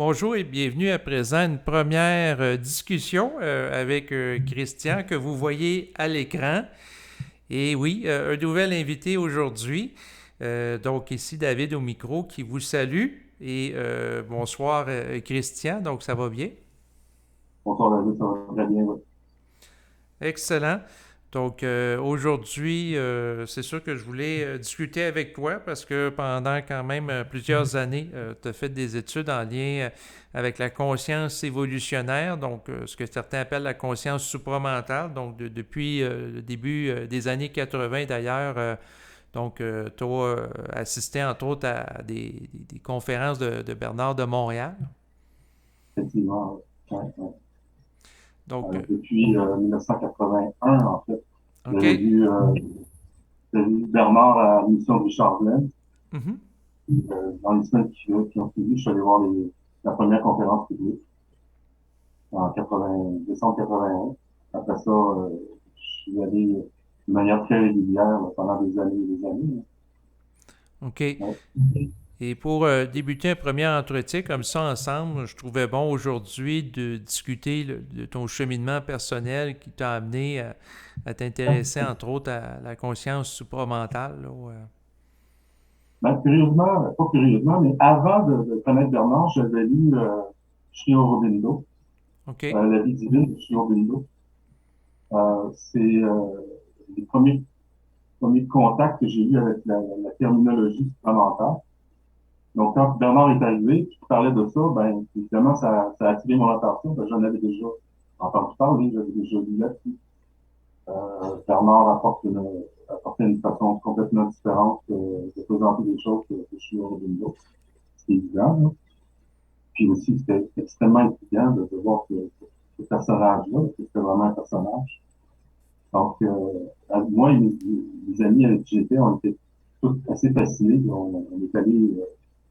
Bonjour et bienvenue à présent une première discussion avec Christian que vous voyez à l'écran. Et oui, un nouvel invité aujourd'hui. Donc ici David au micro qui vous salue. Et bonsoir Christian, donc ça va bien? Bonsoir David, ça va très bien. Oui. Excellent. Donc aujourd'hui, c'est sûr que je voulais discuter avec toi parce que pendant quand même plusieurs années, tu as fait des études en lien avec la conscience évolutionnaire, donc ce que certains appellent la conscience supramentale. Donc depuis le début des années 80 d'ailleurs, donc tu as assisté entre autres à des conférences de Bernard de Montréal. Effectivement, oui. Ouais, ouais. Donc, Depuis 1981, en fait, OK. j'avais vu Bernard à l'émission du Chardelaine. Mhm. Dans les semaines qui ont suivi, je suis allé voir la première conférence publique en 80, décembre 81. Après ça, je suis allé de manière très régulière pendant des années et des années. OK. Ouais. Et pour débuter un premier entretien comme ça ensemble, je trouvais bon aujourd'hui de discuter de ton cheminement personnel qui t'a amené à t'intéresser entre autres à la conscience supramentale. Là, Ben, curieusement, pas curieusement, mais avant de connaître Bernard, j'avais lu Sri Aurobindo, OK. La vie divine de Sri Aurobindo. C'est les premiers contacts que j'ai eus avec la terminologie supramentale. Donc, quand Bernard est arrivé, qui parlait de ça, ben, évidemment, ça a attiré mon attention, parce que j'en avais déjà entendu parler, j'avais déjà lu là-dessus. Bernard apportait une façon complètement différente de présenter les choses que je suis Aurobindo. C'est évident, là. Puis aussi, c'était extrêmement intriguant de voir que ce personnage-là, que c'était vraiment un personnage. Donc, moi et mes amis avec qui j'étais, on était tous assez fascinés. On est allés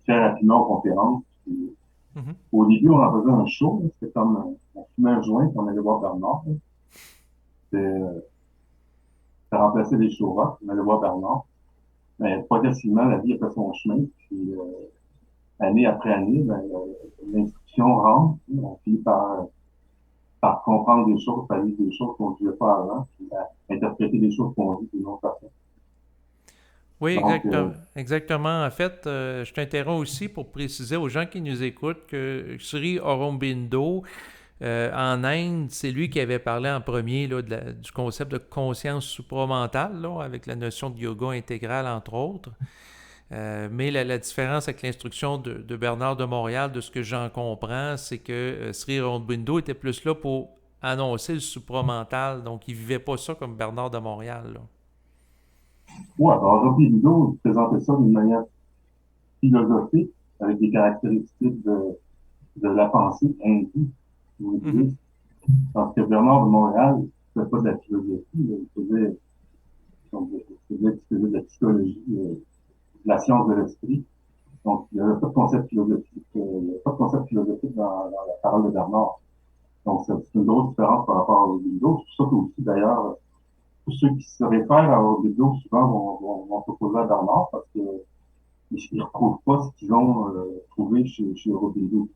très rapidement aux conférences. Puis, Mhm. au début, on en faisait un show. Là. C'était comme on fumait un joint, puis on allait voir Bernard. Là. Ça remplaçait les shows rock. On allait voir Bernard. Mais progressivement, la vie a fait son chemin. Puis, année après année, ben, l'instruction rentre. On finit par comprendre des choses, par lire des choses qu'on ne disait pas avant, puis à interpréter des choses qu'on dit d'une autre façon. Oui, Donc, exactement. En fait, je t'interromps aussi pour préciser aux gens qui nous écoutent que Sri Aurobindo, en Inde, c'est lui qui avait parlé en premier là, du concept de conscience supramentale, là, avec la notion de yoga intégral, entre autres. Mais la différence avec l'instruction de Bernard de Montréal, de ce que j'en comprends, c'est que Sri Aurobindo était plus là pour annoncer le supramental, donc il vivait pas ça comme Bernard de Montréal. Là. ouais, alors, Rocky Ludo présentait ça d'une manière philosophique, avec des caractéristiques de la pensée hindoue, Mhm, bouddhiste. Parce que Bernard de Montréal ne faisait pas de la philosophie, là. Il faisait de la psychologie, de la science de l'esprit. Donc, il n'y avait pas de concept philosophique, dans la parole de Bernard. Donc, c'est une grosse différence par rapport au Ludo. C'est pour ça qu'aussi, d'ailleurs, tous ceux qui se réfèrent à Aurobindo souvent vont s'opposer à Bernard parce qu'ils ne retrouvent pas ce qu'ils ont trouvé chez Aurobindo.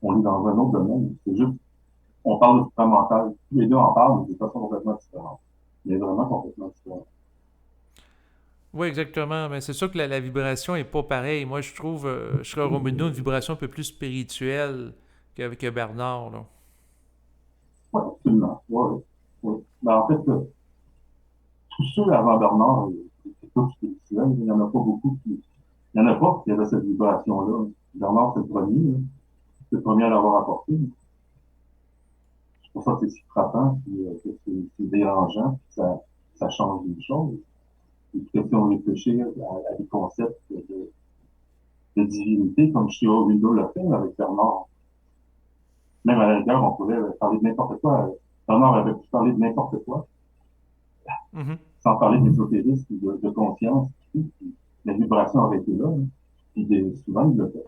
On est dans un autre domaine. C'est juste, on parle de supramental. Tous les deux en parlent, mais de façon complètement différente. Mais vraiment complètement différente. oui, exactement. Mais c'est sûr que la vibration est pas pareille. Moi, je trouve Sri Aurobindo une vibration un peu plus spirituelle que Bernard. Là. Oui, absolument. Ouais, ouais. Ben, en fait, tous ceux avant Bernard, c'est tout spirituel. Il n'y en a pas beaucoup il n'y en a pas qui avaient cette vibration-là. Bernard, c'est le premier. Là. C'est le premier à l'avoir apporté. C'est pour ça que c'est si frappant, puis, que c'est dérangeant, puis ça change des choses. Et puis, si on réfléchit à des concepts de divinité, comme Shiro Window l'a fait avec Bernard, même à la rigueur, on pourrait parler de n'importe quoi. Bernard avait pu parler de n'importe quoi, Mhm. sans parler d'ésotérisme, de conscience, puis la vibration aurait été là. Hein. Puis souvent, il le fait.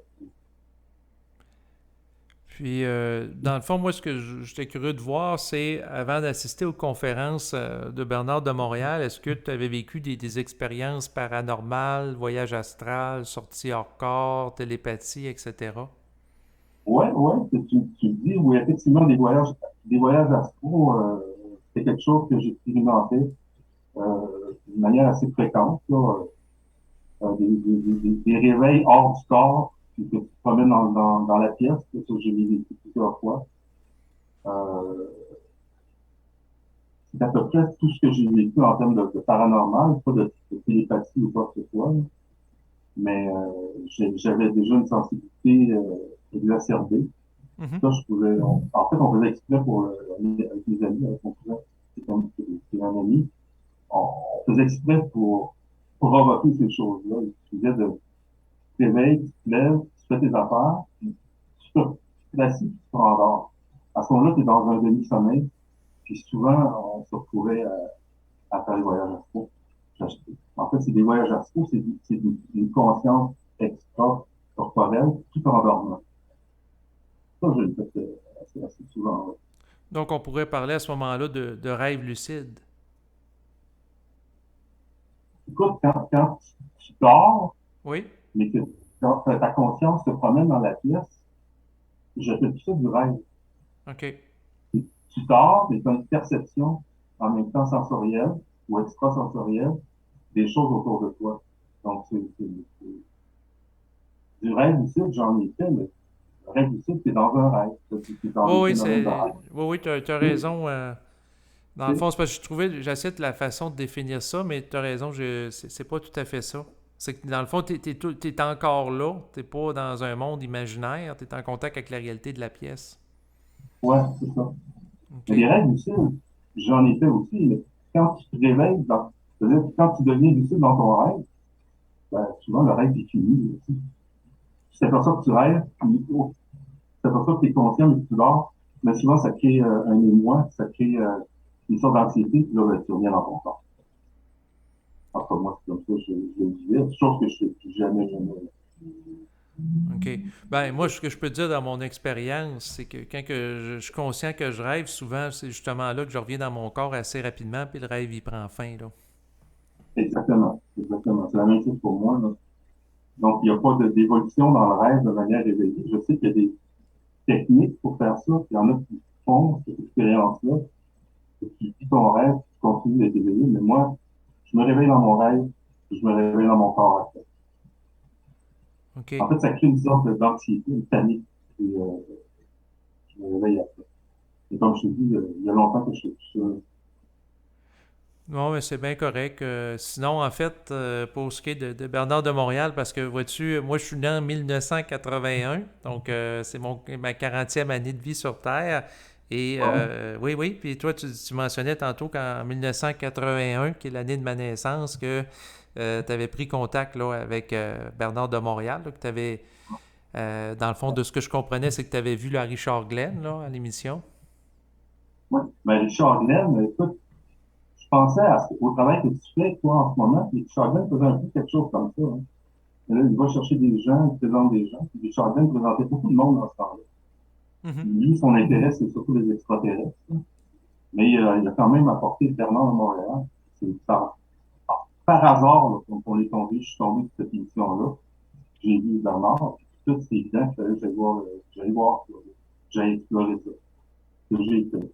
Puis, dans le fond, moi, ce que j'étais curieux de voir, c'est, avant d'assister aux conférences de Bernard de Montréal, est-ce que tu avais vécu des expériences paranormales, voyage astral, sortie hors corps, télépathie, etc.? ouais, tu le dis, oui, effectivement, des voyages astro, c'est quelque chose que j'expérimentais d'une manière assez fréquente, là, des réveils hors du corps, puis que tu te promènes dans la pièce, ça, je l'ai vécu plusieurs fois. Euh, c'est à peu près tout ce que j'ai vécu en termes de paranormal, pas de télépathie ou quoi que ce soit, là. Mais j'avais déjà une sensibilité exacerbée. Mhm. Ça, en fait, on faisait exprès avec les amis, avec mon cousin, c'est un ami, on faisait exprès pour provoquer ces choses-là. Il disait de tu te réveilles, tu te lèves, tu fais tes affaires, puis tu t'assis, puis tu te rendors. À ce moment-là, tu es dans un demi-sommeil, puis souvent, on se retrouvait à faire des voyages astro. En fait, c'est des voyages astro, c'est une conscience extra-corporelle tout en dormant. Ça, je le fais assez souvent. Ouais. Donc, on pourrait parler à ce moment-là de rêve lucide. Écoute, quand tu dors, Oui? mais que quand ta conscience se promène dans la pièce, je fais tout ça du rêve. OK. Tu dors, mais tu as une perception en même temps sensorielle ou extrasensorielle des choses autour de toi. Donc, du rêve lucide, j'en ai fait, mais le rêve lucide, c'est dans un rêve. C'est dans Oui, des oui, phénomènes de rêve. tu as Et, raison. Dans le et, fond, c'est parce que je trouvais, j'essaie de la façon de définir ça, mais tu as raison, c'est pas tout à fait ça. C'est que dans le fond, t'es encore là, t'es pas dans un monde imaginaire, t'es en contact avec la réalité de la pièce. ouais, c'est ça. Mais les OK. rêves lucides, j'en ai fait aussi, mais quand tu te réveilles, c'est-à-dire que quand tu deviens lucide dans ton rêve, ben, souvent le rêve est fini. Tu t'aperçois que tu rêves, puis tu t'aperçois que tu es conscient, mais que tu dors. Mais souvent, ça crée un émoi, ça crée une sorte d'anxiété, puis là, ben, tu reviens dans ton corps. Enfin, moi, c'est comme ça, je le disais, chose que je ne fais jamais, jamais. OK. Ben, moi, ce que je peux te dire dans mon expérience, c'est que quand je suis conscient que je rêve, souvent, c'est justement là que je reviens dans mon corps assez rapidement, puis le rêve, il prend fin, là. Exactement, exactement. C'est la même chose pour moi, là. Donc, il n'y a pas d'évolution dans le rêve de manière éveillée. Je sais qu'il y a des techniques pour faire ça, puis il y en a qui font cette expérience-là, et qui vivent ton rêve, qui continuent d'être éveillé. Mais moi, je me réveille dans mon rêve, puis je me réveille dans mon corps après. En OK. fait, ça crée une sorte d'anxiété, une panique, et je me réveille après. Et comme je te dis, il y a longtemps que je fais tout ça. Non, mais c'est bien correct. Sinon, en fait, pour ce qui est de Bernard de Montréal, parce que vois-tu, moi je suis né en 1981, donc c'est ma 40e année de vie sur Terre. Et Ouais, oui, oui, puis toi, tu mentionnais tantôt qu'en 1981, qui est l'année de ma naissance, que tu avais pris contact là, avec Bernard de Montréal, là, que tu avais, dans le fond, de ce que je comprenais, c'est que tu avais vu la Richard Glenn là, à l'émission. ouais. Ben, Richard Glenn, écoute, je pensais au travail que tu fais, toi, en ce moment, et Richard Glenn faisait un peu quelque chose comme ça. Hein. Et là, il va chercher des gens, il présente des gens. Puis Richard Glenn présentait beaucoup de monde dans ce temps-là. Mhm. Lui, son intérêt, c'est surtout les extraterrestres. Mais il a quand même apporté Bernard à Montréal. C'est par hasard, là, quand on est tombé, je suis tombé sur cette émission-là. J'ai vu Bernard, puis tout c'est évident qu'il fallait que j'aille voir ça. J'aille explorer ça. Que j'ai fait.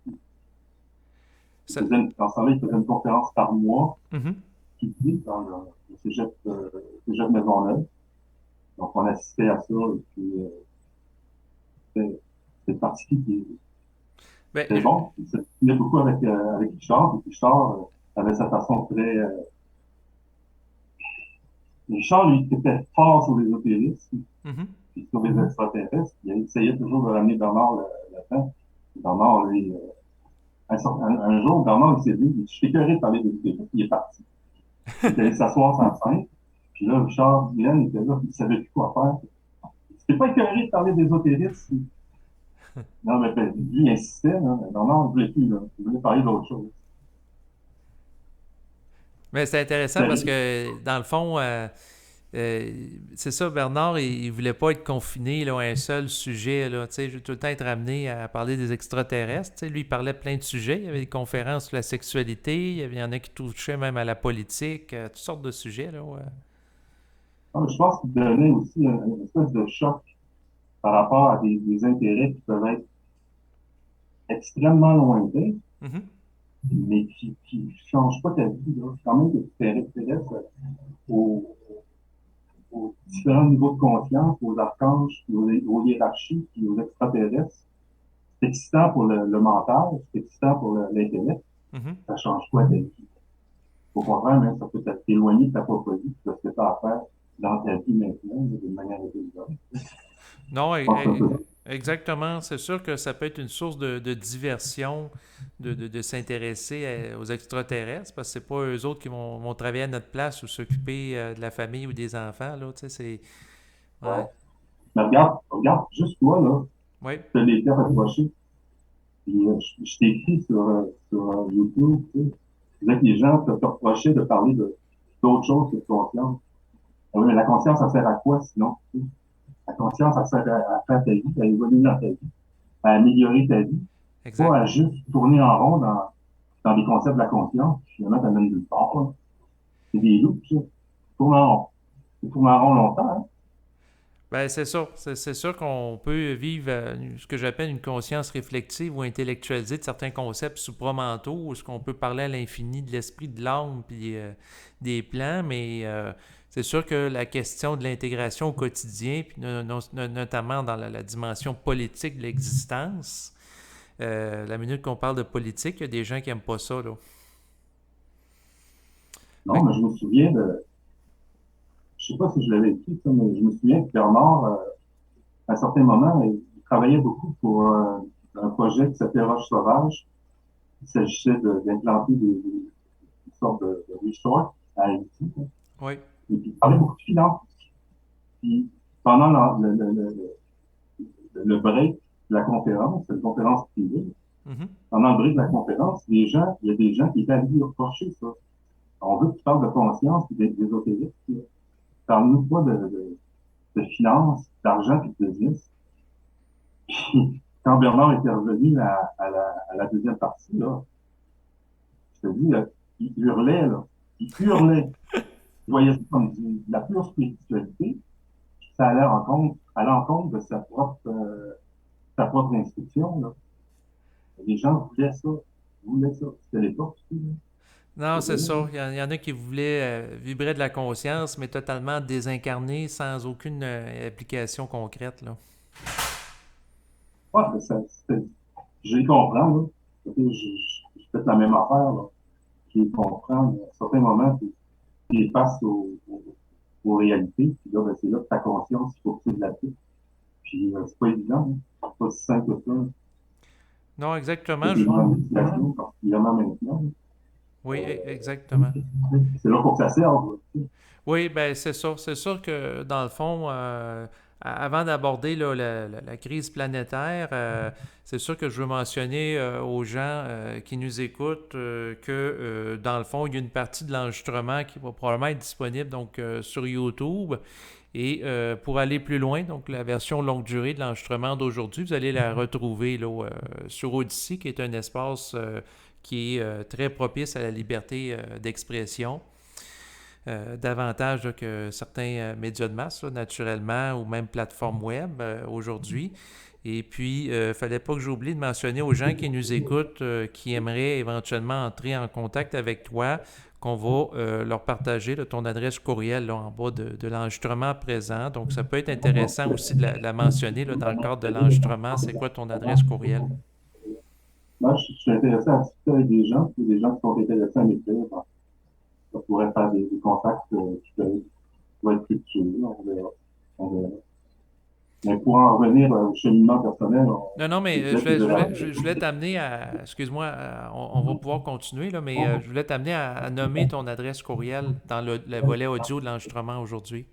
Ça- Dans ce temps-là, il faisait une conférence par mois, Mhm. publique, dans le cégep Maisonneuve. Donc, on assistait à ça, et puis c'était particulier. Ben, C'était bon. Ça tenait beaucoup avec Richard. Et Richard avait sa façon très... Richard, lui, était fort sur l'ésotérisme, mhm. puis sur les extraterrestres. Il essayait toujours de ramener Bernard là-dedans. Bernard, lui, un jour, Bernard, il s'est dit, je suis écœuré de parler d'ésotérisme. Il est parti. Il est allé s'asseoir sur la scène. Puis là, Richard Glenn était là, il ne savait plus quoi faire. C'était pas écœuré de parler d'ésotérisme. Non, mais ben, lui, il insistait, là. Bernard, il ne voulait plus, là. Il voulait parler d'autre chose. Mais c'est intéressant parce C'était que, dans le fond, c'est ça, Bernard, il voulait pas être confiné là, à un seul sujet. Là, tu sais, je vais tout le temps être amené à parler des extraterrestres. Tu sais, lui, il parlait de plein de sujets. Il y avait des conférences sur la sexualité. Il y en a qui touchaient même à la politique, toutes sortes de sujets. Là, ouais. je pense qu'il donnait aussi une espèce de choc par rapport à des intérêts qui peuvent être extrêmement lointains, Mhm. mais qui ne changent pas ta vie, là. Quand même que tu t'intéresses aux, aux différents niveaux de conscience, aux archanges, aux hiérarchies, puis aux extraterrestres. C'est excitant pour le mental, c'est excitant pour l'intellect. Mhm. Ça change quoi ta vie? Au contraire, même, ça peut t'éloigner de ta propre vie, de ce que tu as à faire dans ta vie maintenant, d'une manière intelligente. Non, Je pense que c'est un peu exactement. C'est sûr que ça peut être une source de diversion de s'intéresser aux extraterrestres, parce que c'est pas eux autres qui vont travailler à notre place ou s'occuper de la famille ou des enfants, là. Tu sais, c'est... ouais. Ouais. Mais regarde, juste toi, là, Oui, tu as des cartes accrochées. Puis, je t'écris sur YouTube, tu sais. Tu disais que les gens te reprochaient de parler d'autres choses que de conscience. Ah oui, mais la conscience, ça sert à quoi sinon? Tu sais? La conscience, ça sert à faire ta vie, à évoluer dans ta vie, à améliorer ta vie, pas exact. à juste tourner en rond dans les concepts de la conscience, puis finalement, t'amènes nulle part, là. C'est des loups, ça. Tourne en rond. Tu tournes en rond longtemps, hein? Ben, c'est sûr. C'est sûr qu'on peut vivre ce que j'appelle une conscience réflexive ou intellectualisée de certains concepts supramentaux, où ce qu'on peut parler à l'infini de l'esprit, de l'âme, puis des plans, mais c'est sûr que la question de l'intégration au quotidien, puis notamment dans la dimension politique de l'existence, la minute qu'on parle de politique, il y a des gens qui n'aiment pas ça, là. Non, Fait mais je me souviens je sais pas si je l'avais écrit, ça, mais je me souviens que Bernard, à un certain moment, il travaillait beaucoup pour un projet qui s'appelait Roche Sauvage. Il s'agissait d'implanter une sorte de resort à Haïti. oui. Et puis, il parlait beaucoup de finances. Puis, pendant le break de la conférence, c'est une conférence privée, Mhm. pendant le break de la conférence, il y a des gens qui étaient allés lui reprocher ça. On veut que tu parles de conscience et d'ésotérisme. Parle-nous pas de finances, d'argent et de business. Puis, quand Bernard était revenu à la deuxième partie, là, je te dis, il hurlait, là. Il hurlait. Il voyait ça comme de la pure spiritualité. Ça allait à l'encontre de sa propre instruction, là. Les gens voulaient ça. C'était l'époque aussi, là. Non, C'était c'est là, là. ça. Il y en a qui voulaient vibrer de la conscience, mais totalement désincarné, sans aucune application concrète, là. Ouais, mais je les comprends, là. Je fais la même affaire, là. Je les comprends, mais à certains moments, tu les passes aux réalités, puis là, ben, c'est là que ta conscience, il faut que tu l'appliques. Puis, c'est pas évident, hein. C'est pas si simple que ça. Non, C'est exactement. des grandes méditations, particulièrement maintenant. Oui, exactement. C'est là pour que ça serve, là. Oui, ben c'est ça. C'est sûr que dans le fond, avant d'aborder là, la crise planétaire, c'est sûr que je veux mentionner aux gens qui nous écoutent que dans le fond, il y a une partie de l'enregistrement qui va probablement être disponible donc sur YouTube. Et pour aller plus loin, donc la version longue durée de l'enregistrement d'aujourd'hui, vous allez la retrouver là, sur Odyssey, qui est un espace qui est très propice à la liberté d'expression. Davantage là, que certains médias de masse, là, naturellement, ou même plateformes web aujourd'hui. Et puis, il ne fallait pas que j'oublie de mentionner aux gens qui nous écoutent, qui aimeraient éventuellement entrer en contact avec toi, qu'on va leur partager là, ton adresse courriel là, en bas de l'enregistrement présent. Donc, ça peut être intéressant aussi de la mentionner là, dans le cadre de l'enregistrement. C'est quoi ton adresse courriel? Moi, je suis intéressé à discuter avec des gens, puis des gens qui sont intéressés à m'écrire. Ça pourrait faire des contacts qui vont être fructueux, là. On verra. On verra. Mais pour en revenir au cheminement personnel, Non, non, mais c'est clair que je voulais t'amener à... Excuse-moi, on va pouvoir continuer, là, mais je voulais t'amener à nommer ton adresse courriel dans le volet audio de l'enregistrement aujourd'hui.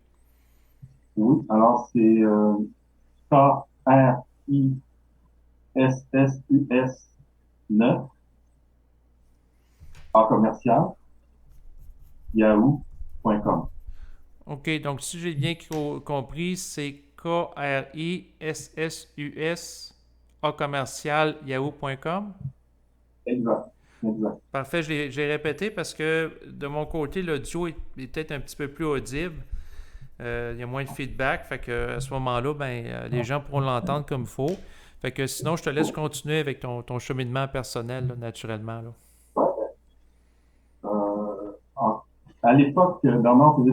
oui, alors c'est KRISSUS 9 en commercial yahoo.com. OK, donc si j'ai bien compris, c'est KRISSUS A commercial yahoo.com. Exact. Exact. Parfait, je l'ai répété parce que de mon côté, l'audio est peut-être un petit peu plus audible. Il y a moins de feedback. Fait que à ce moment-là, ben, les gens pourront l'entendre comme il faut. Fait que sinon, je te laisse continuer avec ton cheminement personnel, là, naturellement. Là. Ouais. En- à l'époque, Bernard faisait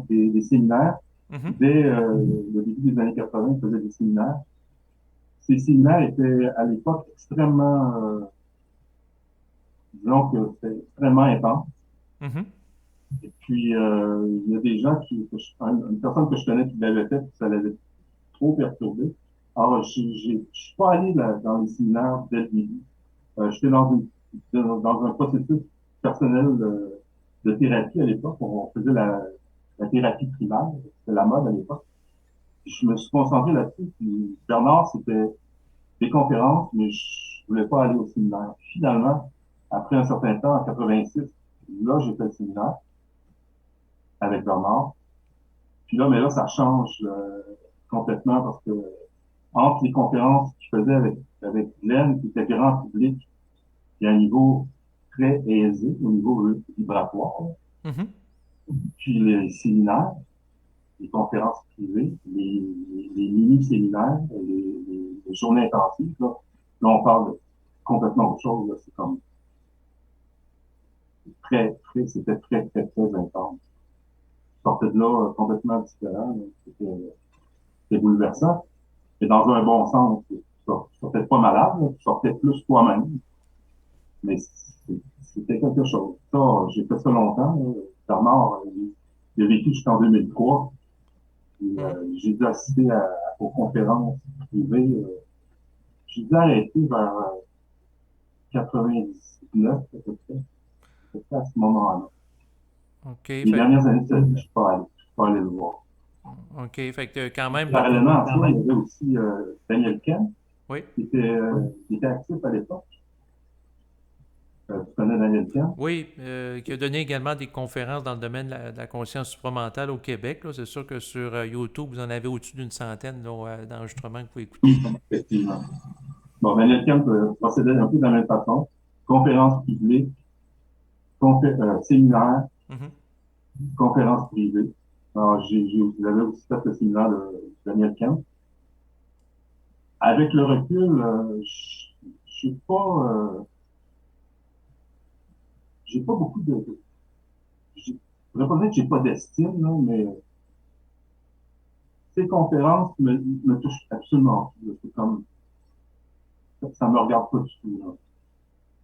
des séminaires. Mhm, Dès le début des années 80, il faisait des séminaires. Ces séminaires étaient à l'époque extrêmement, disons que c'était extrêmement intense. mhm, Et puis, il y a des gens une personne que je connais qui l'avait fait, puis ça l'avait trop perturbé. Alors, je suis pas allé dans les séminaires dès le début. J'étais dans un processus personnel de thérapie à l'époque. On faisait la thérapie primaire. C'était la mode à l'époque. Puis je me suis concentré là-dessus. Puis Bernard, c'était des conférences, mais je voulais pas aller au séminaire. Finalement, après un certain temps, en 86, là, j'ai fait le séminaire avec Bernard. Puis là, mais là, ça change complètement parce que entre les conférences qu'il faisait avec Glenn, qui était grand public, il y a un niveau très aisé au niveau vibratoire. mhm. Puis les séminaires, les conférences privées, les mini-séminaires, les journées intensives, là, on parle de complètement autre chose. Là. C'est comme c'était très intense. Je sortais de là complètement différent. Là. C'était bouleversant. Et dans un bon sens. Tu sortais pas malade, là, tu sortais plus toi-même. Mais c'était quelque chose. Ça, j'ai fait ça longtemps. Là. Bernard, il a vécu jusqu'en 2003. Puis, Mhm. j'ai dû assister aux conférences privées. J'ai dû arrêter vers 99, à peu près à ce moment-là. OK. Les Fait, dernières années de sa vie, je suis pas allé le voir. OK. Fait que quand même, t'as pas. Parallèlement à ça, il y avait aussi Daniel Ken, Oui. qui était actif à l'époque. Tu connais Daniel Ken? Oui, qui a donné également des conférences dans le domaine de la conscience supramentale au Québec. Là. C'est sûr que sur YouTube, vous en avez au-dessus d'une centaine là, d'enregistrements que vous pouvez écouter. Effectivement. Bon, Daniel Ken procédait un peu de la même façon. Conférences publiques, séminaires, Mhm. conférences privées. Alors, j'avais aussi fait le séminaire de Daniel Ken. Avec le recul, je suis pas, j'ai pas beaucoup je pourrais pas dire que j'ai pas d'estime, là, mais ces conférences me touchent absolument pas. C'est comme, ça me regarde pas du tout, là.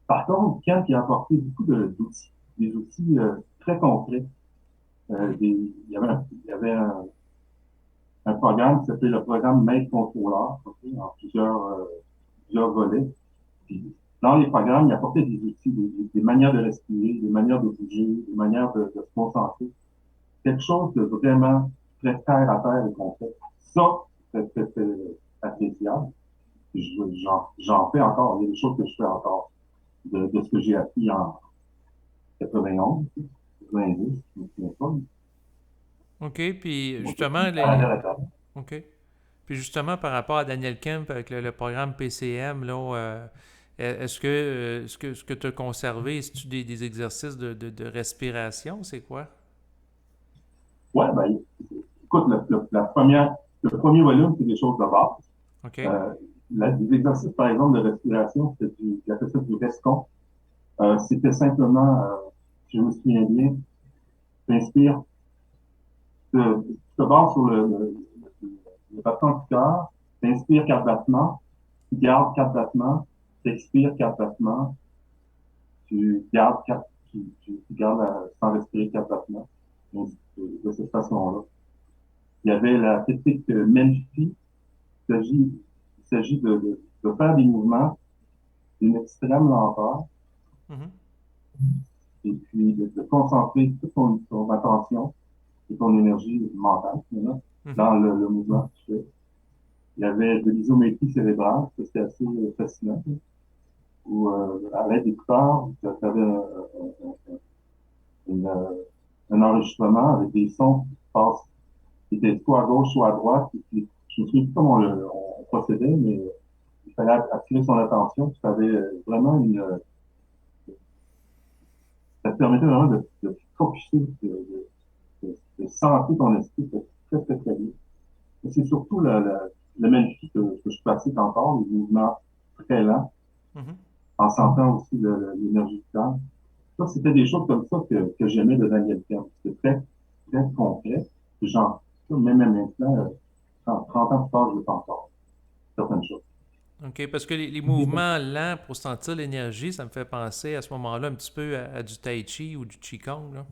Par contre, Ken qui a apporté beaucoup d'outils, des outils très concrets. Mhm. Il y avait un programme qui s'appelait le programme Maître Contrôleur, okay, en plusieurs volets. Puis, dans les programmes, il apportait des outils, des manières de respirer, des manières de bouger, des manières de se concentrer. Quelque chose de vraiment très terre à terre et concret. Ça, c'est appréciable. J'en fais encore. Il y a des choses que je fais encore de ce que j'ai appris en 91, 90, je me souviens pas. OK, puis Mais justement, à la table. OK. Puis justement, par rapport à Daniel Kemp avec le programme PCM, là, ce que tu as conservé, est-ce des exercices de respiration? C'est quoi? Ouais, ben, écoute, le premier volume, c'est des choses de base. OK. Euh, des exercices, par exemple, de respiration, il appelle ça du rescon. C'était simplement, je me souviens bien, t'inspires, tu te bases sur le battement du cœur, t'inspires 4 battements, tu gardes 4 battements, t'expires 4 battements, tu gardes tu gardes sans respirer 4 battements. Donc, de cette façon-là. Il y avait la technique Menfi. Il s'agit de faire des mouvements d'une extrême lenteur Mhm. et puis de concentrer toute ton attention et ton énergie mentale maintenant, Mhm. dans le mouvement que tu fais. Il y avait de l'isométrie cérébrale, ça c'était assez fascinant, où à l'aide d'écouteurs, tu avais un enregistrement avec des sons qui passent, qui étaient soit à gauche, soit à droite. Et puis, je me souviens plus comment on procédait, mais il fallait attirer son attention. Ça avait vraiment ça te permettait vraiment de focuser, de centrer ton esprit. très, très, très bien. Et c'est surtout le Menfi que je pratique encore, les mouvements très lents, Mhm. en sentant aussi l'énergie du corps. Ça, c'était des choses comme ça que j'aimais de Daniel Kern. C'était très, très concret. Genre, même maintenant, 30 ans plus tard, je le fais encore, certaines choses. OK, parce que les mouvements lents pour sentir l'énergie, ça me fait penser à ce moment-là un petit peu à du Tai Chi ou du Qigong, là.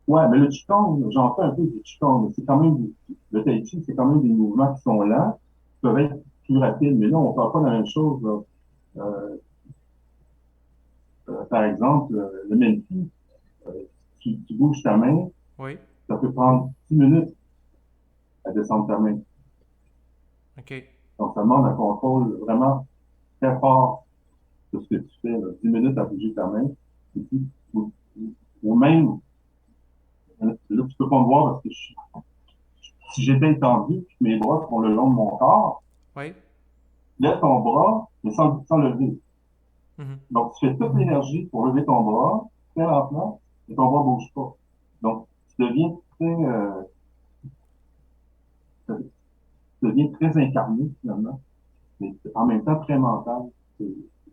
Ouais, mais le Qigong, j'en fais un peu du Qigong, mais c'est quand même le Tai Chi, c'est quand même des mouvements qui sont lents, qui peuvent être plus rapides, mais là, on ne parle pas de la même chose, là. Euh, par exemple, le Menfi, euh, tu bouges ta main, Oui, ça peut prendre 10 minutes à descendre ta main. OK. Donc, ça demande un contrôle vraiment très fort de ce que tu fais, là. 10 minutes à bouger ta main. Et puis, ou même, là, tu peux pas me voir parce que si j'étais étendu, puis mes bras sont le long de mon corps, Oui. lève ton bras, mais sans lever. Mhm. Donc, tu fais toute l'énergie pour lever ton bras, très lentement, et ton bras ne bouge pas. Donc, tu deviens très incarné, finalement, mais en même temps très mental. C'est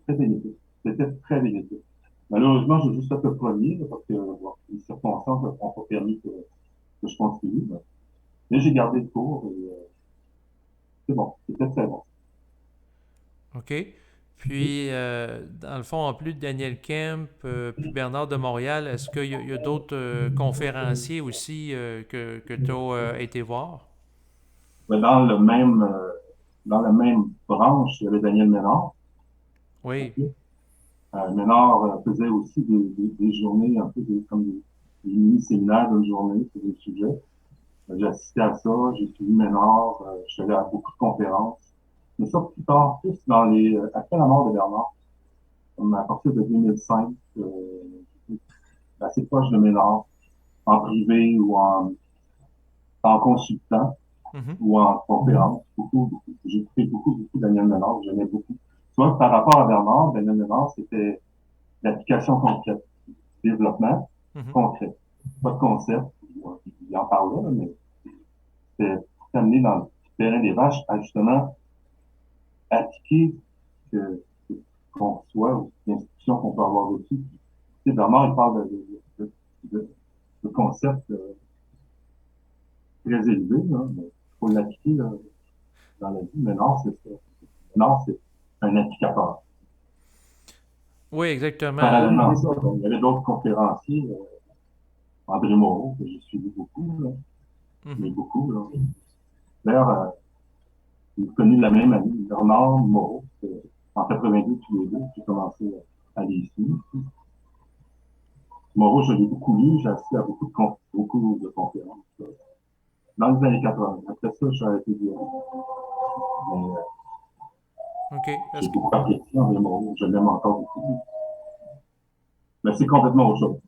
très bénéfique. C'était très bénéfique. Malheureusement, j'ai juste fait le premier, là, parce que bon, les circonstances ne m'ont pas permis que je continue. Mais j'ai gardé le cours et c'est bon. C'était très bon. OK. Puis, dans le fond, en plus de Daniel Kemp, puis Bernard de Montréal, est-ce qu'il y a d'autres conférenciers aussi que tu as été voir? Mais dans la même branche, il y avait Daniel Ménard. Oui. OK? Ménard faisait aussi des journées, un peu comme des mini-séminaires d'une journée sur des sujets. J'ai assisté à ça, j'ai suivi Ménard, je suis allé à beaucoup de conférences. Mais ça, plus tard, plus après la mort de Bernard, comme à partir de 2005, j'étais assez proche de Ménard, en privé ou en consultant Mhm. ou en conférence. Beaucoup, beaucoup. J'ai écouté beaucoup, beaucoup Daniel Ménard, j'aimais beaucoup. Soit par rapport à Bernard, Daniel Ménard, c'était l'application concrète, développement Mhm. concret. Pas de concept, il en parlait, là, mais c'était pour t'amener dans le terrain des vaches à justement appliquer que, qu'on reçoit ou l'institution qu'on peut avoir dessus. Tu sais, Bernard, il parle de concepts très élevés, là, mais il faut l'appliquer là, dans la vie. Mais non, c'est ça. Non, c'est un applicateur. Oui, exactement. Parallèlement à ça, il y avait d'autres conférenciers, André Moreau, que j'ai suivi beaucoup, là, mais Mhm. beaucoup. Là. D'ailleurs, j'ai connu la même année, Bernard Moreau, en 82, tous les deux, j'ai commencé à les suivre. Moreau, je l'ai beaucoup lu, j'ai assisté à beaucoup de conférences. Dans les années 80. Après ça, je suis arrêté de lire. Mais OK. j'ai beaucoup apprécié André Moreau, je l'aime encore beaucoup. Mais c'est complètement autre chose.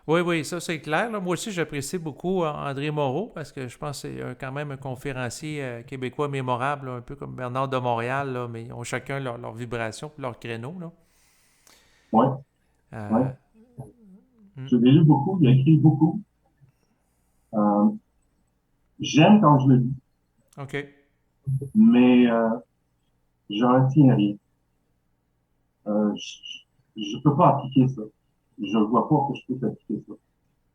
Oui, oui, ça c'est clair, là. Moi aussi, j'apprécie beaucoup André Moreau parce que je pense que c'est quand même un conférencier québécois mémorable, là, un peu comme Bernard de Montréal, là, mais ils ont chacun leur vibration leur créneau, là. Oui, oui. Euh, hmm. Je l'ai lu beaucoup, il a écrit beaucoup. Euh, J'aime quand je le lis, OK. mais je retiens rien. Je ne peux pas appliquer ça. Je ne vois pas que je peux appliquer ça.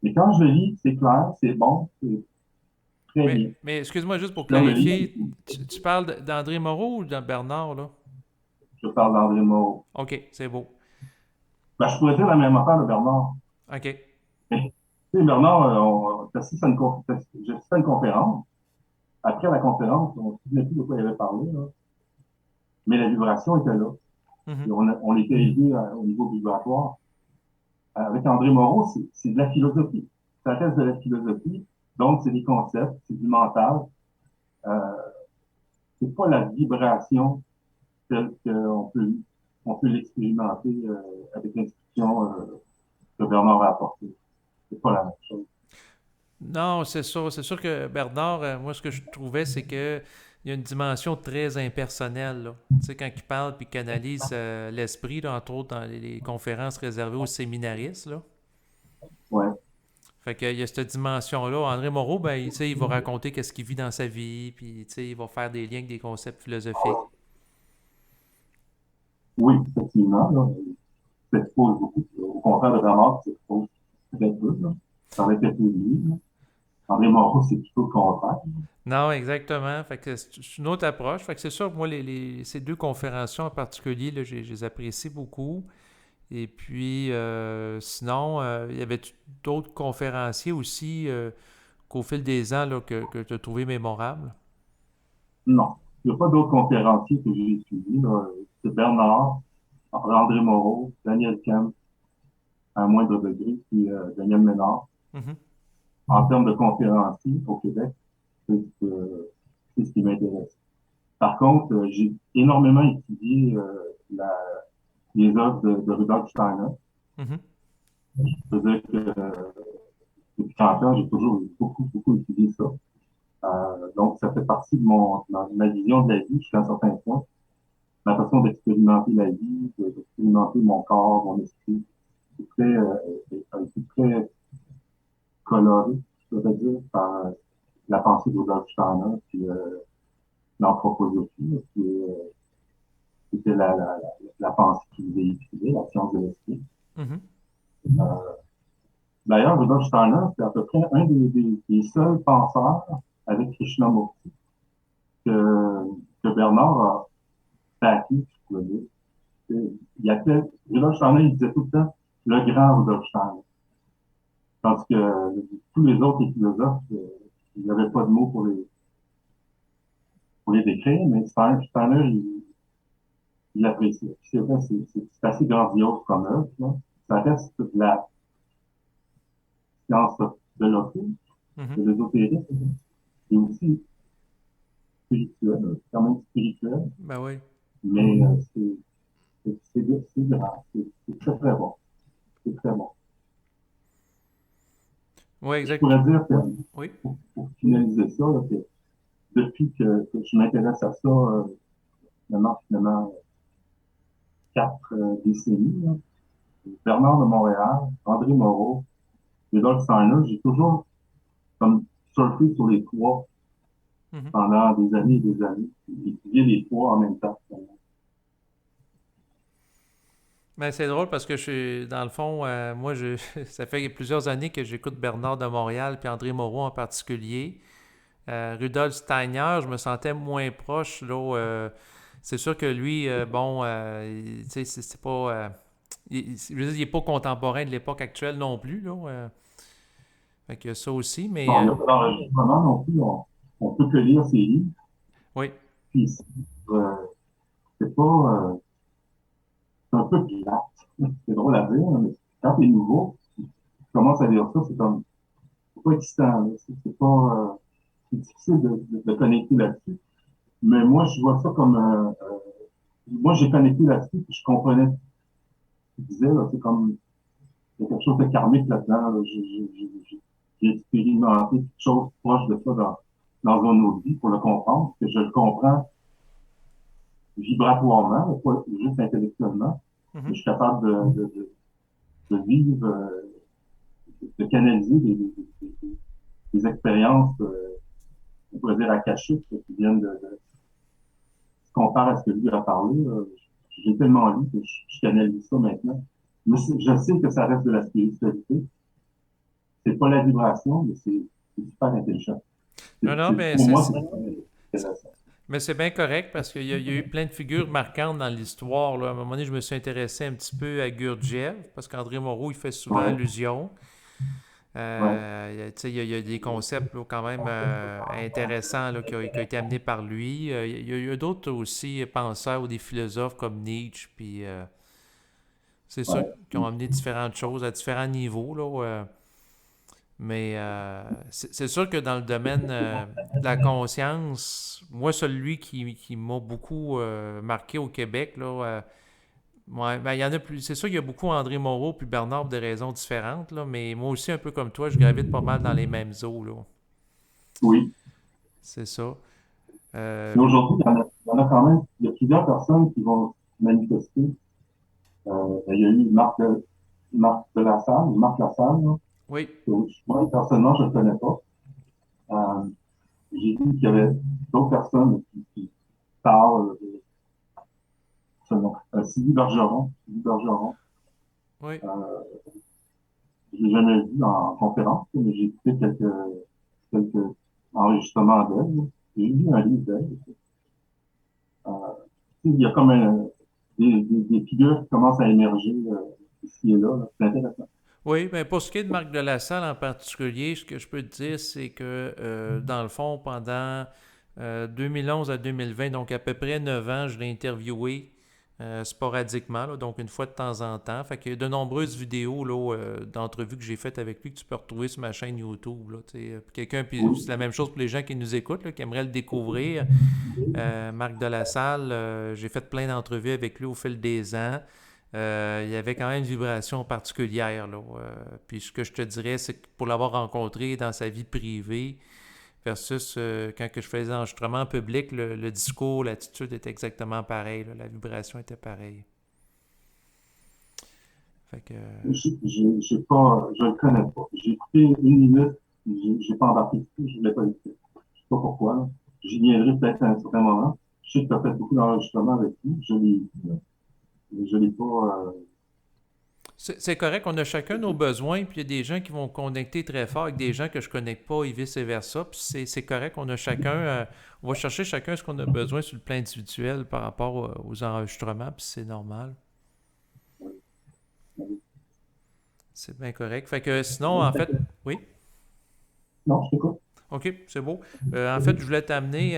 Mais quand je le lis, c'est clair, c'est bon, c'est très bien. Mais excuse-moi juste Je pour ferme le livre, clarifier, tu parles d'André Moreau ou de Bernard, là? je parle d'André Moreau. OK, c'est beau. Ben, je pourrais dire la même affaire de Bernard. OK. Tu sais, Bernard, j'ai assisté à une conférence. Après la conférence, on ne se souvenait plus de quoi il avait parlé, là. Mais la vibration était là. Et Mhm. on l'était élevé au niveau vibratoire. Avec André Moreau, c'est de la philosophie. Ça reste de la philosophie. Donc, c'est des concepts, c'est du mental. Euh, c'est pas la vibration telle on peut l'expérimenter avec l'institution que Bernard a apportée. C'est pas la même chose. Non, c'est sûr. C'est sûr que Bernard, moi, ce que je trouvais, c'est que il y a une dimension très impersonnelle, là. Tu sais, quand il parle puis qu'il canalise l'esprit, là, entre autres dans les conférences réservées aux séminaristes, là. Ouais. Fait qu'il y a cette dimension-là. André Moreau, ben, il va raconter qu'est-ce qu'il vit dans sa vie, puis il va faire des liens avec des concepts philosophiques. Oui, effectivement, là, il s'expose beaucoup. Au contraire de Bernard, qui s'expose très peu, là. Ça aurait été plus lui, là. André Moreau, c'est plutôt le contraire. Non, exactement. Fait que c'est une autre approche. Fait que c'est sûr que moi, ces deux conférences en particulier, là, je les apprécie beaucoup. Et puis, sinon, il y avait d'autres conférenciers aussi qu'au fil des ans là, que tu as trouvé mémorables. Non. Il n'y a pas d'autres conférenciers que j'ai suivis, là. C'est Bernard, André Moreau, Daniel Kemp, à un moindre degré, puis Daniel Ménard. Mhm. En termes de conférenciers au Québec, c'est c'est ce qui m'intéresse. Par contre, j'ai énormément étudié les œuvres de Rudolf Steiner. Mhm. Je peux dire que depuis 30 ans, j'ai toujours beaucoup étudié ça. Donc, ça fait partie de ma vision de la vie jusqu'à un certain point. Ma façon d'expérimenter la vie, d'expérimenter mon corps, mon esprit. C'est très coloré, je pourrais dire, par la pensée de Rudolf Steiner, puis l'anthroposophie, qui était la pensée qu'il véhiculait, la science de l'esprit. Mhm. Euh, D'ailleurs, Rudolf Steiner, c'est à peu près un des seuls penseurs avec Krishnamurti que, que Bernard a backé, je pourrais dire. Rudolf Steiner, il disait tout le temps le grand Rudolf Steiner. Parce que tous les autres philosophes, ils n'avaient pas de mots pour les décrire, mais Steiner, il l'appréciait. C'est vrai, c'est assez grandiose comme œuvre, là. Ça reste de la science de l'occulte, Mhm. de l'ésotérisme, et aussi spirituel, c'est quand même spirituel, Ben oui. mais c'est grand, c'est très bon, c'est très bon. Oui, Je exact. pourrais dire que, Oui. pour finaliser ça, là, que depuis que je m'intéresse à ça, finalement, 4 décennies, là, Bernard de Montréal, André Moreau, Rudolf Steiner, j'ai toujours comme surfé sur les trois Mhm. pendant des années et des années, et étudié les trois en même temps. Ben, c'est drôle parce que dans le fond, moi, ça fait plusieurs années que j'écoute Bernard de Montréal puis André Moreau en particulier. Rudolf Steiner, je me sentais moins proche. Là, c'est sûr que lui, bon, tu sais, c'est pas. Je veux dire, il n'est pas contemporain de l'époque actuelle non plus. Là, fait qu'il y a ça aussi, mais Bon, il n'y a pas d'enregistrement non plus, on peut que lire ses livres, oui. puis euh, c'est pas, c'est un peu plate. C'est drôle à dire, mais quand t'es nouveau, tu commences à lire ça, c'est pas excitant, là. C'est pas, c'est difficile de connecter là-dessus. Mais moi, je vois ça comme, moi, j'ai connecté là-dessus, puis je comprenais ce qu'il disait, là. C'est comme, il y a quelque chose de karmique là-dedans, là. J'ai expérimenté quelque chose proche de ça dans un autre vie pour le comprendre, que je le comprends vibratoirement, mais pas juste intellectuellement. Et Mhm. je suis capable de vivre, de canaliser des expériences, on pourrait dire akashiques, qui viennent se comparer à ce que lui a parlé. J'ai tellement lu que je canalise ça maintenant. Mais je sais que ça reste de la spiritualité. C'est pas la vibration, mais c'est super intelligent. Non, non, mais Pour moi, c'est super intéressant. c'est bien correct parce qu'il y a eu plein de figures marquantes dans l'histoire. Là. À un moment donné, je me suis intéressé un petit peu à Gurdjieff parce qu'André Moreau, il fait souvent Ouais, allusion. ouais, Tu sais, il y a des concepts là, quand même intéressants là, qui ont été amenés par lui. Il y a d'autres aussi penseurs ou des philosophes comme Nietzsche, puis c'est ça, ouais. qui ont amené différentes choses à différents niveaux. Là, mais c'est sûr que dans le domaine de la conscience, moi, celui qui m'a beaucoup marqué au Québec, là, ouais, ben, il y en a plus. C'est sûr qu'il y a beaucoup André Moreau puis Bernard pour des raisons différentes, là, mais moi aussi, un peu comme toi, je gravite pas mal dans les mêmes eaux, là. Oui. C'est ça. Euh, Mais aujourd'hui, il y en a quand même, il y a plusieurs personnes qui vont manifester. Il y a eu Marc de la Salle, Marc Lassalle, là. Oui, Moi, personnellement, je ne le connais pas. Euh, j'ai vu qu'il y avait d'autres personnes qui parlent de ce nom. Sylvie Bergeron. Sylvie Bergeron. oui. Euh, je l'ai jamais vu en conférence, mais j'ai écouté quelques enregistrements d'elle. J'ai lu un livre d'elle. Euh, il y a comme des figures qui commencent à émerger ici et là. C'est intéressant. Oui, mais pour ce qui est de Marc de la Salle en particulier, ce que je peux te dire, c'est que dans le fond, pendant 2011 à 2020, donc à peu près 9 ans, je l'ai interviewé sporadiquement, là, donc une fois de temps en temps. Fait qu'il y a de nombreuses vidéos là, d'entrevues que j'ai faites avec lui que tu peux retrouver sur ma chaîne YouTube. Là, tu sais. Quelqu'un, puis c'est Oui. la même chose pour les gens qui nous écoutent, là, qui aimeraient le découvrir. Marc de la Salle, j'ai fait plein d'entrevues avec lui au fil des ans. Il y avait quand même une vibration particulière. Là, puis ce que je te dirais, c'est que pour l'avoir rencontré dans sa vie privée versus quand que je faisais l'enregistrement en public, le discours, l'attitude était exactement pareil. Là, la vibration était pareille. Fait que, Je le connais pas. J'ai écouté une minute, j'ai pas embarqué dessus, je l'ai pas écouté. Je sais pas pourquoi, là. J'y viendrai peut-être à un certain moment. Je sais que tu as fait beaucoup d'enregistrements avec lui. Je l'ai vu, là. Mais je l'ai pas, c'est correct, on a chacun nos besoins, puis il y a des gens qui vont connecter très fort avec des gens que je connais pas et vice-versa. Puis c'est correct, on a chacun, on va chercher chacun ce qu'on a besoin sur le plan individuel par rapport aux enregistrements, puis c'est normal. C'est bien correct. Fait que sinon, en fait, oui. non, je t'écoute. OK, c'est beau. En fait, je voulais t'amener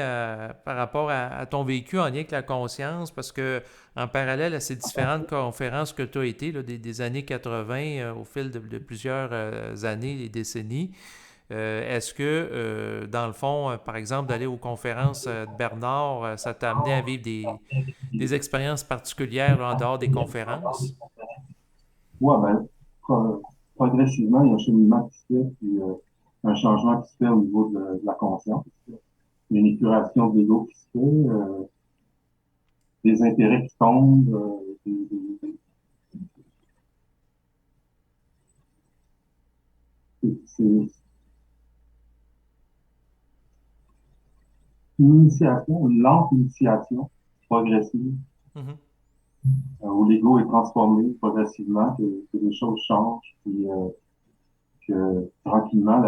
par rapport à ton vécu en lien avec la conscience, parce que en parallèle à ces différentes conférences que tu as été là, des années 80 au fil de plusieurs années et décennies, est-ce que, dans le fond, par exemple, d'aller aux conférences de Bernard, ça t'a amené à vivre des expériences particulières là, en dehors des conférences? Ouais, ben, progressivement, il y a un cheminement qui se fait, puis un changement qui se fait au niveau de la conscience. Il y a une épuration de l'ego qui se fait, des intérêts qui tombent, c'est une initiation, une lente initiation progressive, Mhm. où l'ego est transformé progressivement, que les choses changent, puis que tranquillement,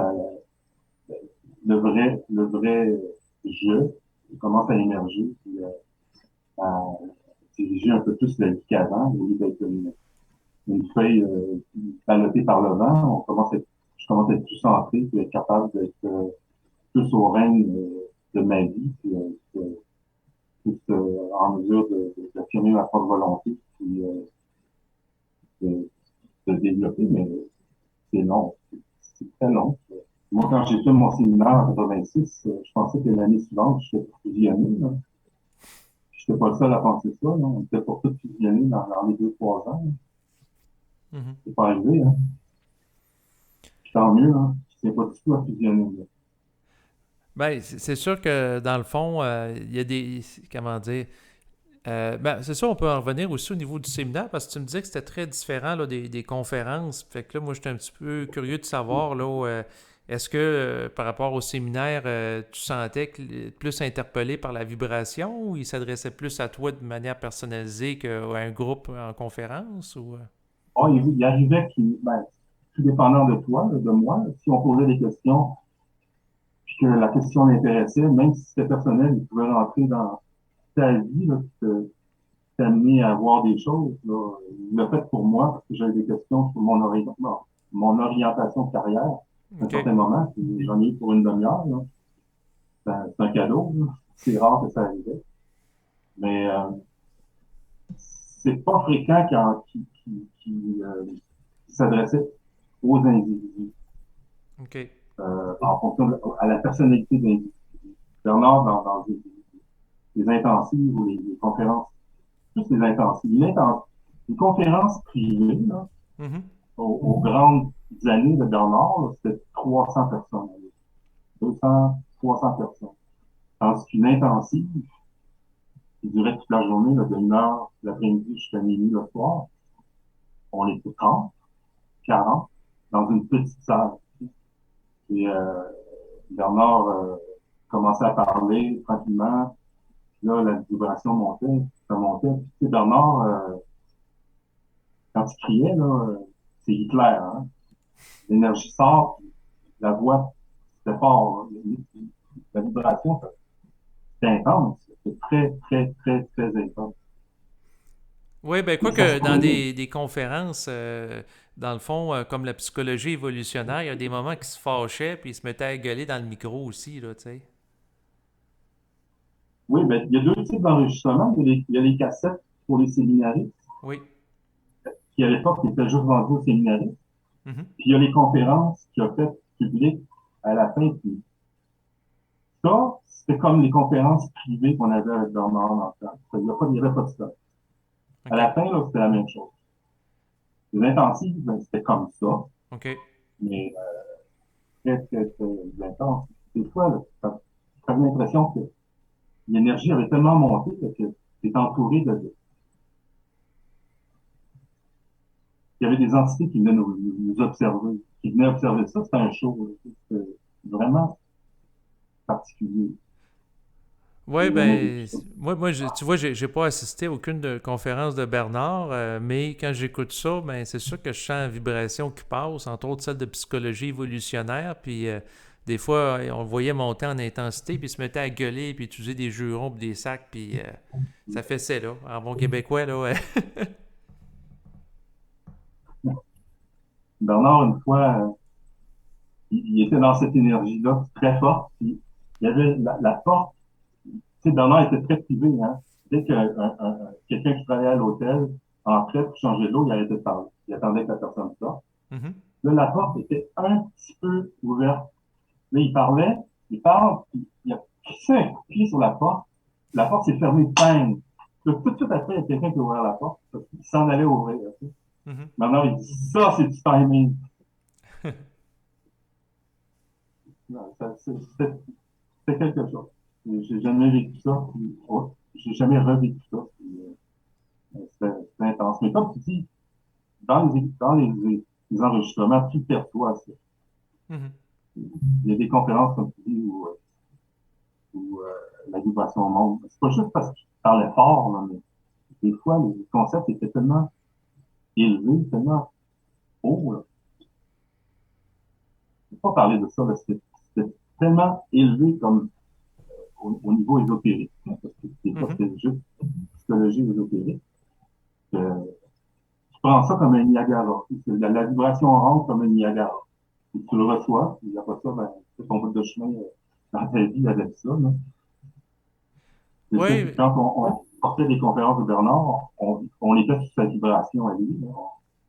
le vrai jeu commence à émerger, puis à diriger un peu plus la vie qu'avant, au lieu d'être une feuille ballottée par le vent. Je commence à être plus centré, puis être capable d'être plus au règne de ma vie, puis plus en mesure d'affirmer ma propre volonté, puis de, de développer, mais c'est long, c'est très long. Moi, Mhm. quand j'ai fait mon séminaire en 86, je pensais que l'année suivante, je serais fusionné. Je n'étais pas le seul à penser ça. Là. On était pour tout fusionner dans les 2, 3 ans. Mhm. C'est pas arrivé. Hein. Puis tant mieux. Hein. Je ne pas du tout à fusionner. Là. Ben, c'est sûr que dans le fond, il y a des. Comment dire? Ben, c'est ça, on peut en revenir aussi au niveau du séminaire parce que tu me disais que c'était très différent là, des conférences. Fait que là, moi, j'étais un petit peu curieux de savoir là, est-ce que par rapport au séminaire, tu sentais plus interpellé par la vibration ou il s'adressait plus à toi de manière personnalisée qu'à un groupe en conférence ou Oh, il arrivait ben, tout dépendant de toi, là, de moi, si on posait des questions, puis que la question l'intéressait, même si c'était personnel, il pouvait rentrer dans ta vie, là, puis t'amener à voir des choses. Là. Il l'a fait pour moi parce que j'avais des questions sur mon orientation de carrière à un OK. certain moment, puis j'en ai eu pour une demi-heure. Là. C'est un cadeau. Là. C'est rare que ça arrivait. Mais c'est pas fréquent qui s'adressait aux individus OK. en fonction à la personnalité de l'individu. Bernard, dans les intensives ou les conférences, plus les intensives, une conférence privée, là, Mhm. aux grandes années de Bernard, là, c'était 300 personnes. 200, 300 personnes. Tandis qu'une intensive, qui durait toute la journée, là, de 1 heure l'après-midi jusqu'à minuit le soir, on était 30, 40. dans une petite salle. Et Bernard commençait à parler tranquillement. Là, la vibration montait, ça montait. Puis, tu sais, Bernard, quand il criait, là, c'est Hitler, hein? L'énergie sort, puis la voix, c'était fort, hein. La vibration, c'était intense. C'était très, très, très, très intense. Oui, ben quoi Et ça se que dans pouvait. des conférences, dans le fond, comme la psychologie évolutionnaire, il y a des moments qui se fâchaient puis ils se mettaient à gueuler dans le micro aussi, là, tu sais. Oui, ben, il y a deux types d'enregistrements. Il y a les cassettes pour les séminaristes, Oui. qui à l'époque étaient juste vendus aux séminaristes. Mhm. Puis il y a les conférences qu'il a faites publiques à la fin. Puis ça, c'était comme les conférences privées qu'on avait avec Bernard dans le temps. Il y avait pas de ça. À OK. la fin, là, c'était la même chose. Les intensives, ben, c'était comme ça, OK. mais très, très, très intense. Des fois, là, tu as l'impression que l'énergie avait tellement monté que tu es entouré il y avait des entités qui venaient nous observer, qui venaient observer ça. C'était un show, là. C'était vraiment particulier. Oui, J'ai jamais vécu ben, ça. tu vois, j'ai pas assisté à aucune conférence de Bernard, mais quand j'écoute ça, ben, c'est sûr que je sens la vibration qui passe, entre autres celle de psychologie évolutionnaire, puis des fois, on le voyait monter en intensité, puis il se mettait à gueuler, puis utiliser des jurons, puis des sacs, puis ça fessait, là, en bon québécois, là, ouais. Bernard, une fois, il était dans cette énergie-là très forte. Puis il y avait la porte. Tu sais, Bernard était très privé, hein. Dès que quelqu'un qui travaillait à l'hôtel entrait pour changer l'eau, il arrêtait de parler. Il attendait que la personne sorte. Mhm. Là, la porte était un petit peu ouverte. Là, il parlait, il parle, puis il a poussé un coup de pied sur la porte. La porte s'est fermée de peine. Là, tout de suite après, il y a quelqu'un qui a ouvert la porte. Il s'en allait ouvrir. Okay? Mhm. Maintenant, il dit, ça, c'est du timing. C'est quelque chose. J'ai jamais vécu ça. Puis, oh, j'ai jamais revécu ça. Puis, c'est intense. Mais comme tu dis, les enregistrements, tu perçois ça. Mhm. Il y a des conférences, comme tu dis, où la vibration monte. C'est pas juste parce que tu parlais fort, là, mais des fois, les concepts étaient tellement élevés, tellement hauts. Là. Je ne peux pas parler de ça. C'était tellement élevé comme au niveau ésotérique. Hein, parce que des fois, Mhm. c'est juste psychologie ésotérique. Que, tu prends ça comme un Niagara. La vibration rentre comme un Niagara. Et tu le reçois, et après ça, ben, c'est ton bout de chemin dans ta vie avec ça. Là. C'est ça. Puis Oui. quand on portait des conférences de Bernard, on était sur sa vibration à lui.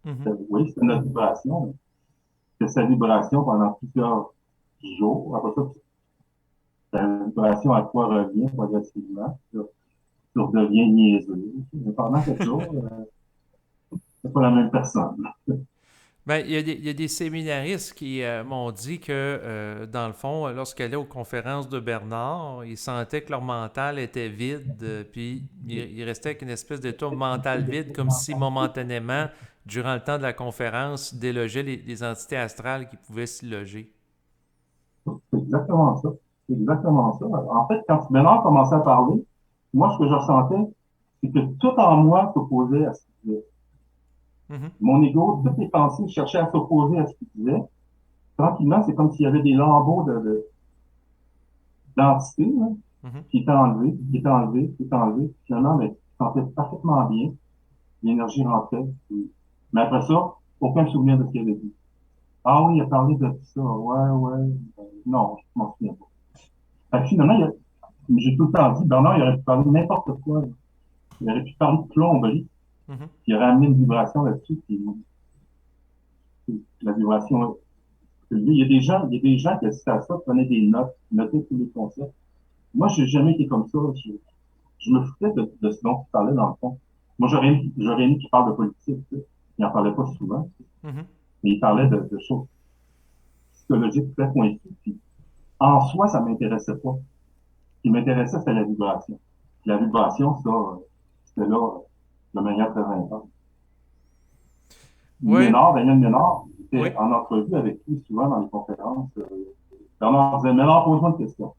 Mhm. Oui, c'était notre vibration, mais c'était sa vibration pendant plusieurs jours. Après ça, la vibration à toi revient progressivement. Tu redeviens niaiseux. Mais pendant quelques jours, c'est pas la même personne. Ben, il y a des séminaristes qui m'ont dit que, dans le fond, lorsqu'ils allaient aux conférences de Bernard, ils sentaient que leur mental était vide, puis ils restaient avec une espèce d'état mental vide, comme si momentanément, durant le temps de la conférence, ils délogeaient les entités astrales qui pouvaient s'y loger. C'est exactement ça. C'est exactement ça. En fait, quand Bernard commençait à parler, moi, ce que je ressentais, c'est que tout en moi s'opposait à ce qu'il disait. Mhm, Mon ego, toutes mes pensées cherchaient à s'opposer à ce qu'il disait. Tranquillement, c'est comme s'il y avait des lambeaux d'entités là, mhm. qui étaient enlevés, qui étaient enlevés, qui étaient enlevés. Finalement, mais, je sentais parfaitement bien. L'énergie rentrait. Mais après ça, aucun souvenir de ce qu'il avait dit. Ah oui, il a parlé de ça. Ouais, ouais. Non, je m'en souviens pas. Fait que finalement, j'ai tout le temps dit, Bernard, il aurait pu parler de n'importe quoi. Là. Il aurait pu parler de plomberie. Mhm. Il aurait amené une vibration là-dessus. Puis, la vibration. Il y a des gens qui assistaient à ça, prenaient des notes, notaient tous les concepts. Moi, je n'ai jamais été comme ça. Je me foutais de ce dont tu parlais dans le fond. Moi, j'aurais aimé qu'il parle de politique. Tu sais. Il n'en parlait pas souvent. Mhm. Mais il parlait de choses psychologiques très pointues. Puis, en soi, ça ne m'intéressait pas. Ce qui m'intéressait, c'était la vibration. Puis la vibration, ça, c'était là de manière très intense. Oui, Ménard, Daniel Ménard, Oui. j'étais en entrevue avec lui souvent dans les conférences. Bernard disait, Ménard, pose-moi une question.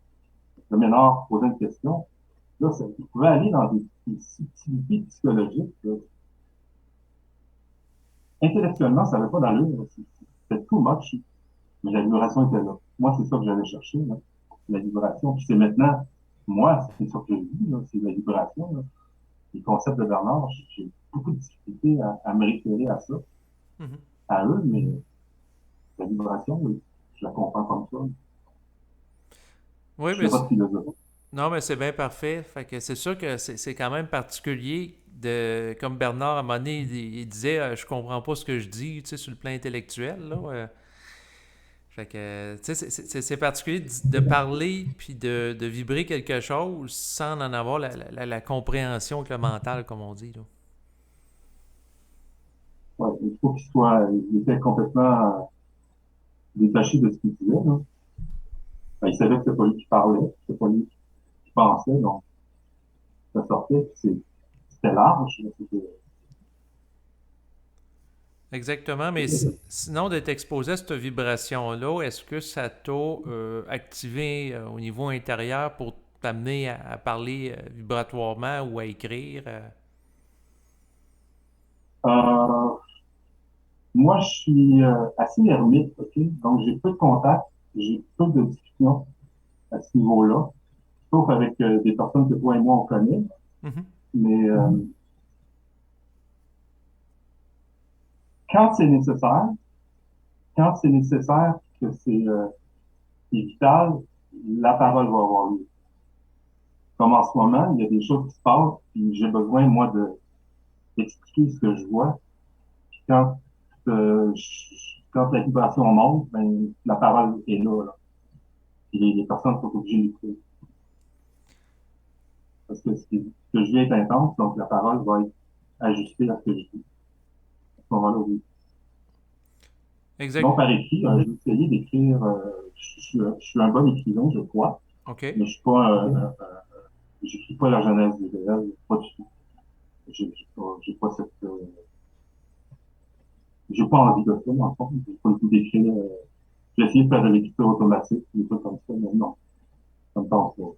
Le Ménard posait une question. Là, il pouvait aller dans des subtilités psychologiques. Là. Intellectuellement, ça n'avait pas d'allure. C'était too much. Mais la vibration était là. Moi, c'est ça que j'allais chercher, là. La vibration. Puis c'est maintenant, moi, c'est ça que je vis, là, c'est la vibration. Là. Les concepts de Bernard, j'ai beaucoup de difficulté à me référer à ça, Mhm. à eux, mais la vibration, oui, je la comprends comme ça. Oui, Je mais fais pas de philosophie. non, mais c'est bien parfait. Fait que c'est sûr que c'est quand même particulier de, comme Bernard à un moment donné, il disait je comprends pas ce que je dis, tu sais, sur le plan intellectuel, là. Fait que, tu sais, c'est particulier de parler puis de vibrer quelque chose sans en avoir la compréhension avec le mental, comme on dit, là. Ouais, il faut il était complètement détaché de ce qu'il disait, là. Ben, il savait que c'était pas lui qui parlait, c'était pas lui qui pensait, donc ça sortait, puis c'était large, là, Exactement, mais sinon d'être exposé à cette vibration-là, est-ce que ça t'a activé au niveau intérieur pour t'amener à parler vibratoirement ou à écrire? Euh, moi, je suis assez ermite, OK? Donc, j'ai peu de contacts, j'ai peu de discussions à ce niveau-là, sauf avec des personnes que toi et moi, on connaît. Mhm, Mais quand c'est nécessaire, quand c'est nécessaire, que c'est vital, la parole va avoir lieu. Comme en ce moment, il y a des choses qui se passent, puis j'ai besoin, moi, d'expliquer ce que je vois. Puis quand la vibration monte, ben, la parole est là, là. Puis les personnes sont obligées d'écouter. Parce que ce que je vis est intense, donc la parole va être ajustée à ce que je vis. À ce moment-là, oui. exact. Sinon, par écrit, j'ai essayé d'écrire, je suis un bon écrivain, je crois, OK. mais je suis pas, j'écris pas la Genèse des élèves, pas du tout. J'ai pas j'ai pas envie de ça, dans le fond. J'ai pas le goût d'écrire, j'ai essayé de faire de l'écriture automatique, des trucs comme ça, mais non, ça me tente pas.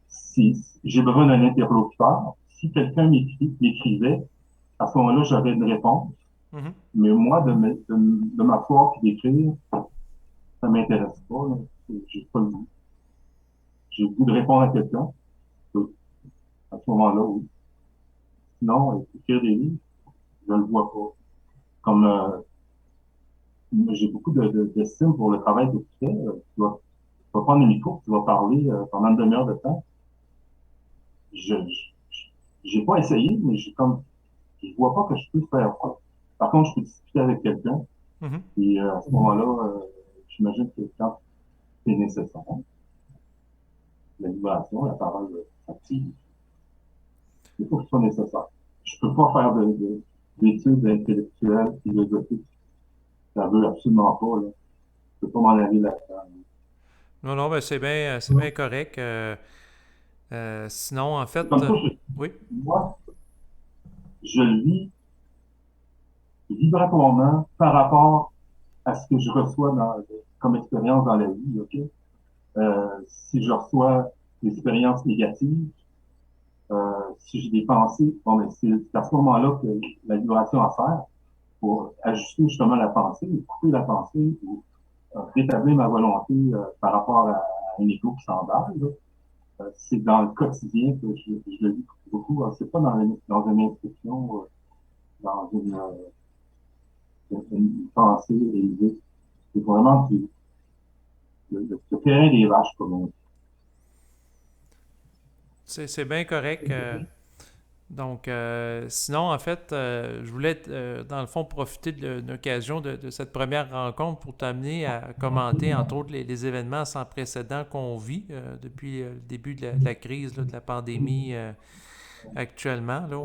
Si j'ai besoin d'un interlocuteur, si quelqu'un m'écrivait, à ce moment-là, j'avais une réponse. Mhm. Mais moi, de m'asseoir et d'écrire, ça m'intéresse pas, là. J'ai pas le goût. J'ai le goût de répondre à quelqu'un. Oui. À ce moment-là, oui. Sinon, écrire des livres, je le vois pas. Comme j'ai beaucoup d'estime pour le travail que tu fais. Tu vas prendre le micro, tu vas parler pendant une demi-heure de temps. J'ai pas essayé, mais je vois pas que je peux faire ça. Par contre, je peux discuter avec quelqu'un. Mhm. Et à ce moment-là, j'imagine que quand c'est nécessaire, la vibration, la parole active, il faut que ce soit nécessaire. Je peux pas faire d'études intellectuelles, philosophiques. Ça veut absolument pas, là. Je peux pas m'en aller là-dedans. Non, non, ben c'est bien correct. Sinon, en C'est fait, comme ça, oui. moi, je le vis vibratoirement par rapport à ce que je reçois comme expérience dans la vie, OK? Si je reçois des expériences négatives, si j'ai des pensées, bon, mais c'est à ce moment-là que la vibration en sert pour ajuster justement la pensée, ou couper la pensée, ou rétablir ma volonté par rapport à un ego qui s'emballe. Là. C'est dans le quotidien que je le vis beaucoup. C'est pas dans une instruction, dans une pensée élevée. C'est vraiment le terrain des vaches, comme on dit. C'est bien correct. Donc, sinon, en fait, je voulais, dans le fond, profiter de l'occasion de cette première rencontre pour t'amener à commenter, entre autres, les événements sans précédent qu'on vit depuis le début de la crise, là, de la pandémie actuellement. Là,